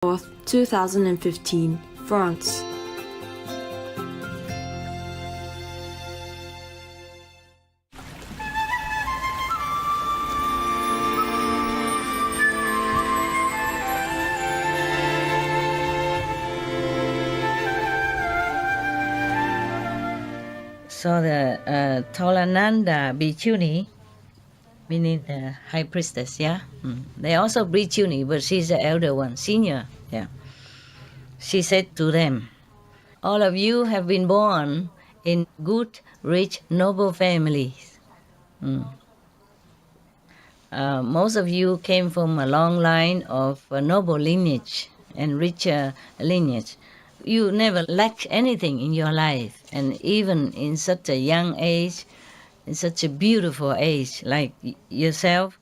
4th, 2015, France. So the Tolananda Bhikkhuni, meaning the high priestess, yeah? They also Bhikkhuni, but she's the elder one, senior, yeah. She said to them, all of you have been born in good, rich, noble families. Most of you came from a long line of noble lineage and rich lineage. You never lacked anything in your life, and even in such a young age, in such a beautiful age like yourself,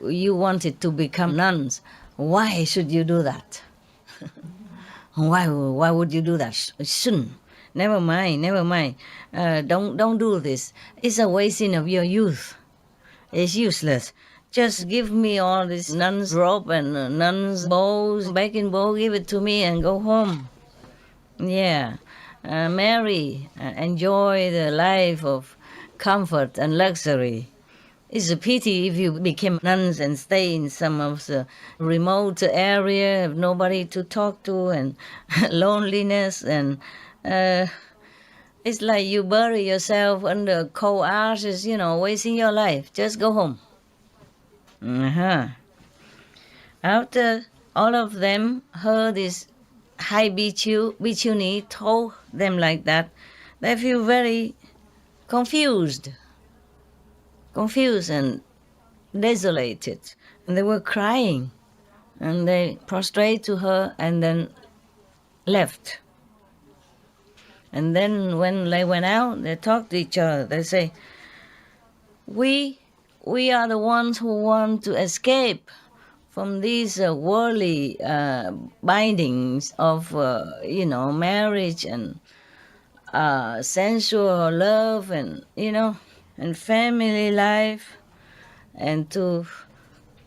you wanted to become nuns. Why should you do that? Why would you do that? Shouldn't. Never mind. Don't do this. It's a wasting of your youth. It's useless. Just give me all this nun's robe and nun's bows, baking bowl, give it to me and go home. Yeah. Marry, enjoy the life of comfort and luxury. It's a pity if you became nuns and stay in some of the remote area, have nobody to talk to, and loneliness, and it's like you bury yourself under cold ashes, wasting your life. Just go home. After all of them heard this high bhikkhuni told them like that, they feel very confused and desolated. And they were crying. And they prostrate to her and then left. And then when they went out, they talked to each other. They say, we are the ones who want to escape from these worldly bindings of, marriage and sensual love and, and family life, and to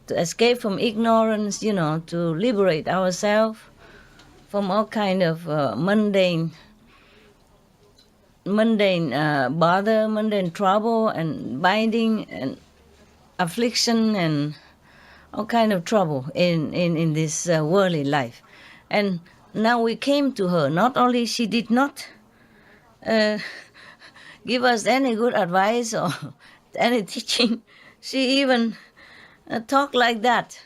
escape from ignorance, to liberate ourselves from all kind of mundane bother, mundane trouble and binding and affliction and all kind of trouble in this worldly life. And now we came to her. Not only she did not give us any good advice or any teaching, she even talked like that.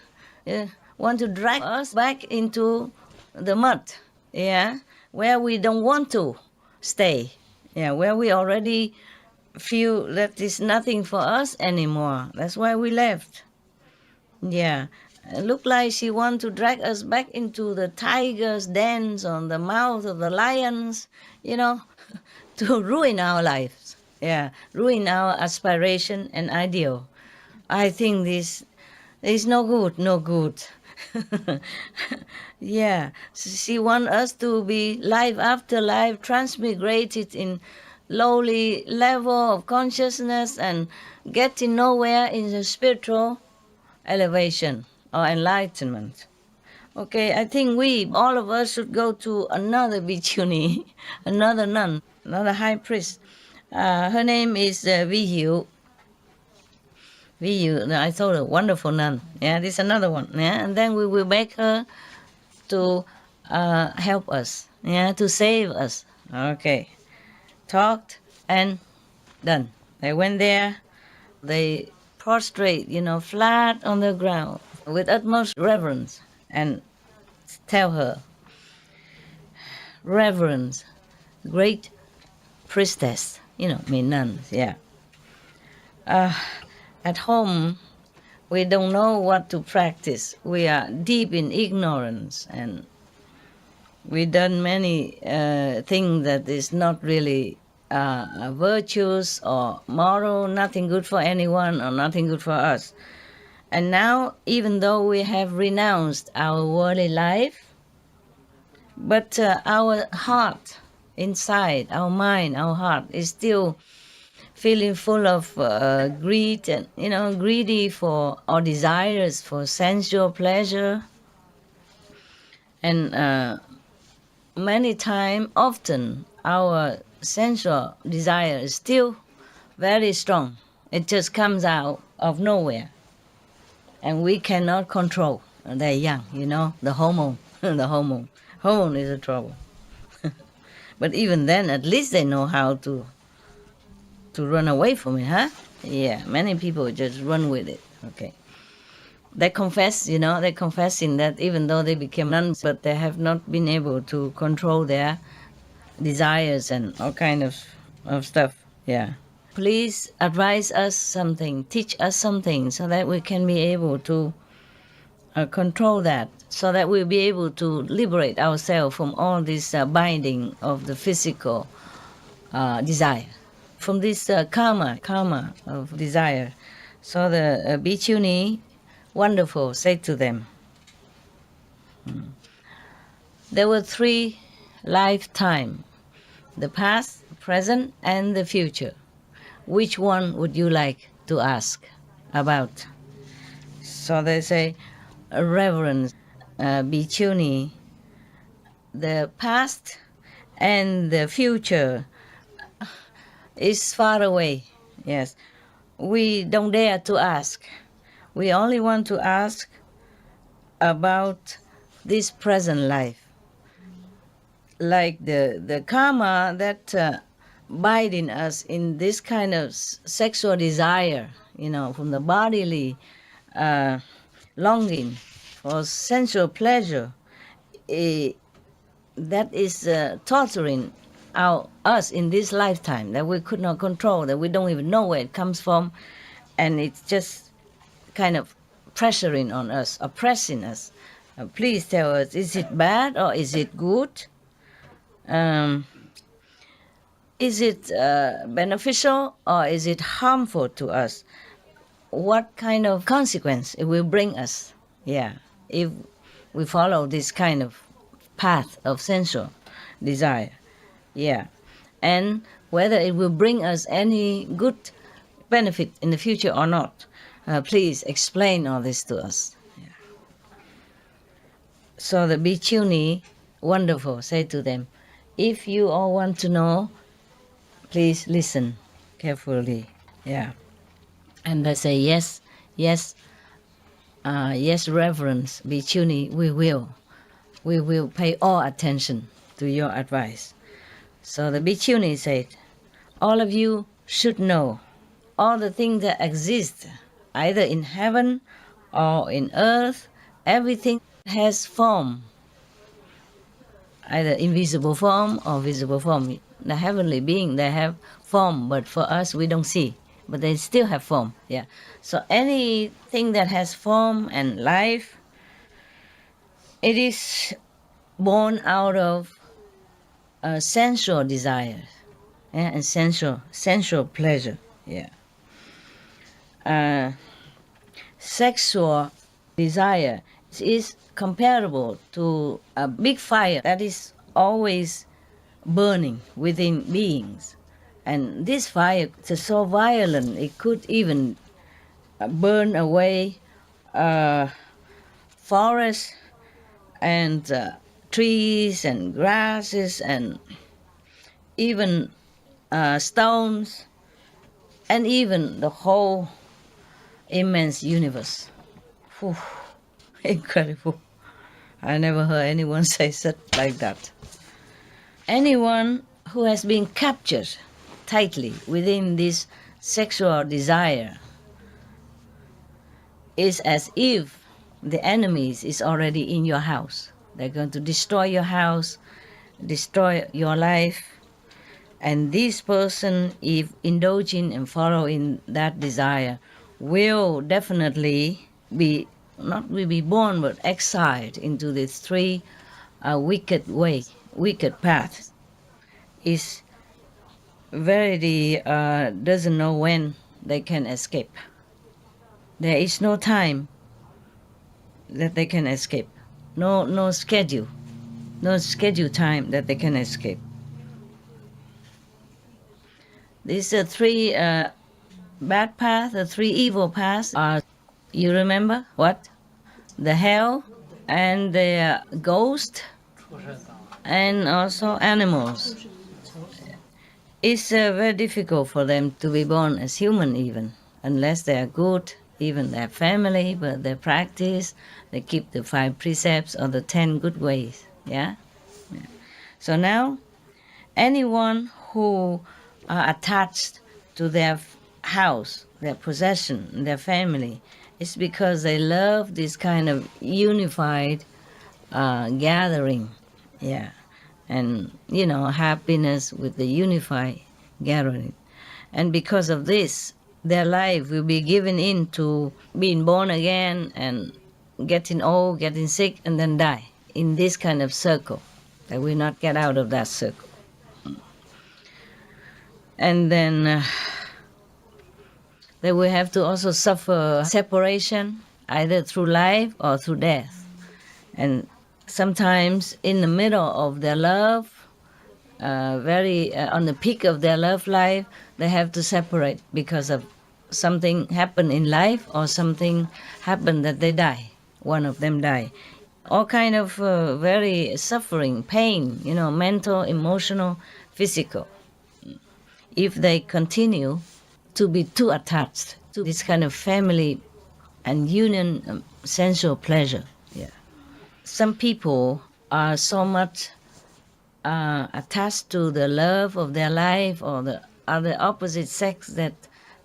Want to drag us back into the mud, where we don't want to stay, where we already feel that it's nothing for us anymore. That's why we left. It looked like she want to drag us back into the tiger's dens on the mouth of the lions, to ruin our lives, ruin our aspiration and ideal. I think this is no good. She wants us to be life after life transmigrated in lowly level of consciousness and getting nowhere in the spiritual elevation or enlightenment. Okay, I think all of us should go to another bhikkhuni, another nun, another high priest. Her name is Vihu. I thought a wonderful nun. This is another one. And then we will beg her to help us, to save us. Okay, talked and done. They went there. They prostrate, flat on the ground with utmost reverence and tell her, reverence, great priestess, mean nuns, at home, we don't know what to practice. We are deep in ignorance, and we've done many things that is not really virtuous or moral, nothing good for anyone or nothing good for us. And now, even though we have renounced our worldly life, but our heart inside, our mind, our heart is still feeling full of greed and, greedy for or desires for sensual pleasure. And many times, often, our sensual desire is still very strong. It just comes out of nowhere. And we cannot control. They're young, the hormone. The hormone. Hormone is a trouble. But even then, at least they know how to run away from it, huh? Yeah, many people just run with it. Okay. They confess, they're confessing that even though they became nuns, but they have not been able to control their desires and all kind of stuff. Yeah. Please advise us something, teach us something so that we can be able to control that, so that we'll be able to liberate ourselves from all this binding of the physical desire, from this karma of desire. So the bhikkhuni, wonderful, said to them, there were 3 lifetimes, the past, present, and the future. Which one would you like to ask about? So they say, Reverend bhikkhuni, the past and the future is far away. Yes, we don't dare to ask. We only want to ask about this present life, like the karma that binding us in this kind of sexual desire, from the bodily longing for sensual pleasure, that is torturing us in this lifetime, that we could not control, that we don't even know where it comes from, and it's just kind of pressuring on us, oppressing us. Please tell us, is it bad or is it good? Is it beneficial or is it harmful to us? What kind of consequence it will bring us? Yeah, if we follow this kind of path of sensual desire. Yeah, and whether it will bring us any good benefit in the future or not. Please explain all this to us. Yeah. So the bhikkhuni, wonderful, said to them, if you all want to know, please listen carefully. Yeah. And they say, yes, yes, yes, Reverend bhikkhuni, we will pay all attention to your advice. So the bhikkhuni said, all of you should know all the things that exist, either in heaven or in earth, everything has form, either invisible form or visible form. The heavenly being, they have form, but for us, we don't see. But they still have form, yeah. So anything that has form and life, it is born out of sensual desire, yeah, and sensual pleasure, yeah. Sexual desire is comparable to a big fire that is always burning within beings. And this fire is so violent, it could even burn away forests and trees and grasses and even stones and even the whole immense universe. Whew, incredible. I never heard anyone say such like that. Anyone who has been captured tightly within this sexual desire is as if the enemies is already in your house. They're going to destroy your house, destroy your life. And this person, if indulging and following that desire, will definitely be, not will be born, but exiled into these 3 wicked paths. Is very doesn't know when they can escape. There is no time that they can escape. No schedule time that they can escape. These 3 bad paths, the 3 evil paths are, you remember what? The hell, and they are ghosts and also animals. It's very difficult for them to be born as human even, unless they are good, even their family, but they practice, they keep the 5 precepts or the 10 good ways, yeah? So now, anyone who are attached to their house, their possession, their family, it's because they love this kind of unified gathering, yeah, and happiness with the unified gathering, and because of this, their life will be given into being born again and getting old, getting sick, and then die in this kind of circle. They will not get out of that circle, and then they will have to also suffer separation either through life or through death. And sometimes in the middle of their love, very on the peak of their love life, they have to separate because of something happened in life or something happened that they die. One of them die. All kind of very suffering, pain, mental, emotional, physical. If they continue to be too attached to this kind of family and union, sensual pleasure. Yeah. Some people are so much attached to the love of their life or the other opposite sex that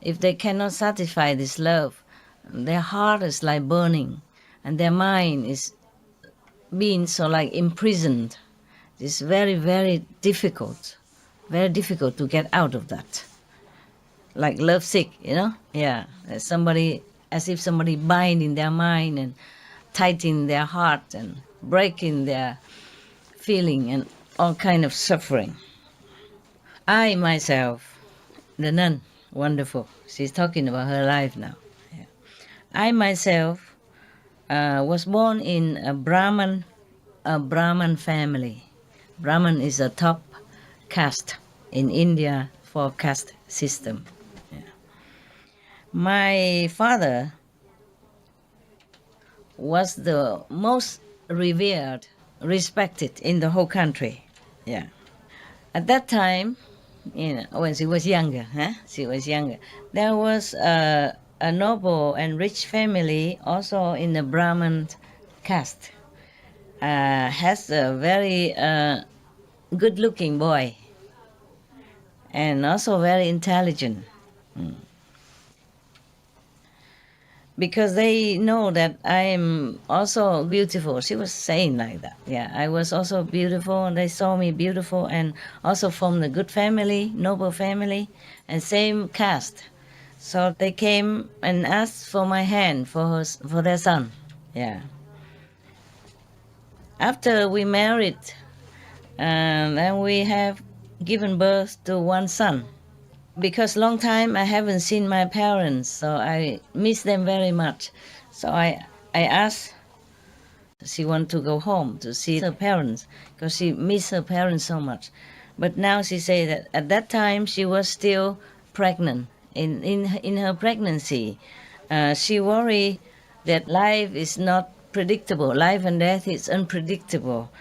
if they cannot satisfy this love, their heart is like burning and their mind is being so like imprisoned. It's very, very difficult to get out of that. Like love sick, Yeah, as if somebody binding their mind and tightening their heart and breaking their feeling and all kind of suffering. I myself, the nun, wonderful. She's talking about her life now. Yeah. I myself was born in a Brahman family. Brahman is a top caste in India for caste system. Yeah. My father was the most revered, respected in the whole country. Yeah. At that time, when she was younger, there was a noble and rich family also in the Brahman caste. Has a very good-looking boy and also very intelligent. Because they know that I am also beautiful. She was saying like that. Yeah, I was also beautiful, and they saw me beautiful, and also from the good family, noble family, and same caste. So they came and asked for my hand for their son. Yeah. After we married, then we have given birth to one son. Because long time I haven't seen my parents, so I miss them very much. So I asked, she want to go home to see her parents because she miss her parents so much. But now she say that at that time she was still pregnant. In her pregnancy, she worried that life is not predictable. Life and death is unpredictable.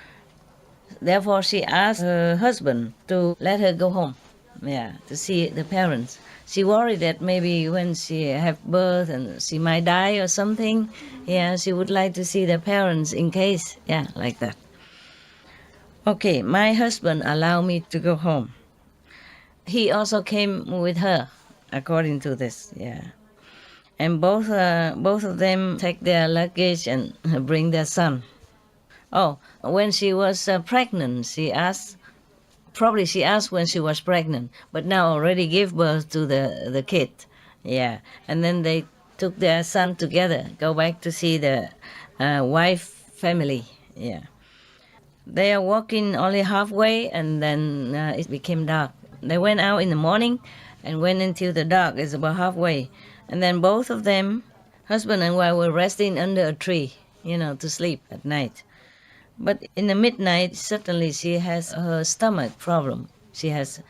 Therefore, she asked her husband to let her go home. Yeah, to see the parents. She worried that maybe when she have birth and she might die or something. Yeah, she would like to see the parents in case. Yeah, like that. Okay, my husband allowed me to go home. He also came with her, according to this. Yeah, and both of them take their luggage and bring their son. Oh, when she was pregnant, Probably she asked when she was pregnant, but now already gave birth to the kid. Yeah, and then they took their son together, go back to see the wife family. Yeah, they are walking only halfway, and then it became dark. They went out in the morning, and went until the dark. It's about halfway, and then both of them, husband and wife, were resting under a tree, to sleep at night. But in the midnight, suddenly she has her stomach problem. She has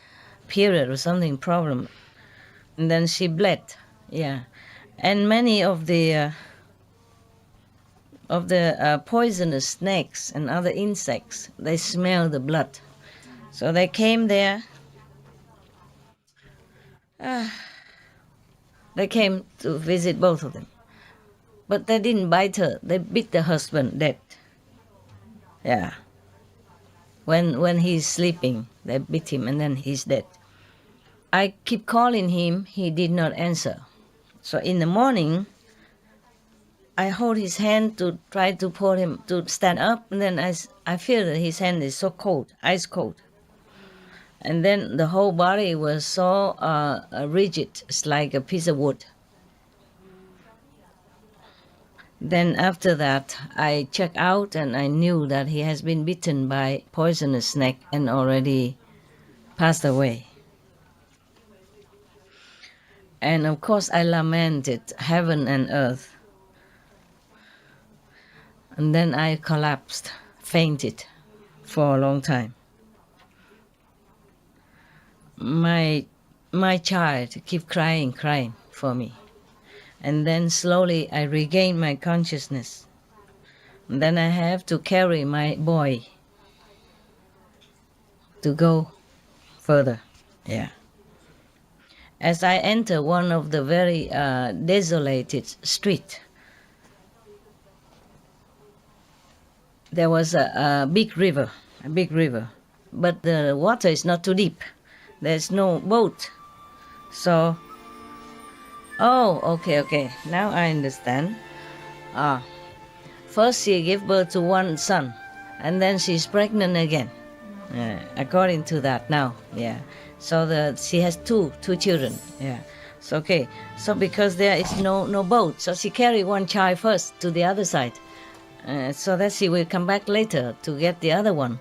period or something problem. And then she bled. Yeah. And many of the of the poisonous snakes and other insects. They smell the blood. So they came there. They came to visit both of them. But they didn't bite her. They beat the husband dead. Yeah. When he's sleeping, they beat him and then he's dead. I keep calling him. He did not answer. So in the morning, I hold his hand to try to pull him to stand up, and then I feel that his hand is so cold, ice cold. And then the whole body was so rigid, it's like a piece of wood. Then after that, I checked out and I knew that he has been bitten by poisonous snake and already passed away. And of course, I lamented heaven and earth. And then I collapsed, fainted for a long time. My child kept crying for me. And then slowly I regained my consciousness. And then I have to carry my boy to go further. Yeah. As I enter one of the very desolated street, there was a big river, but the water is not too deep. There's no boat. So, okay, now I understand. First she gave birth to one son, and then she's pregnant again. According to that now, yeah. So she has two children, yeah. So okay, so because there is no boat, so she carry one child first to the other side, so that she will come back later to get the other one.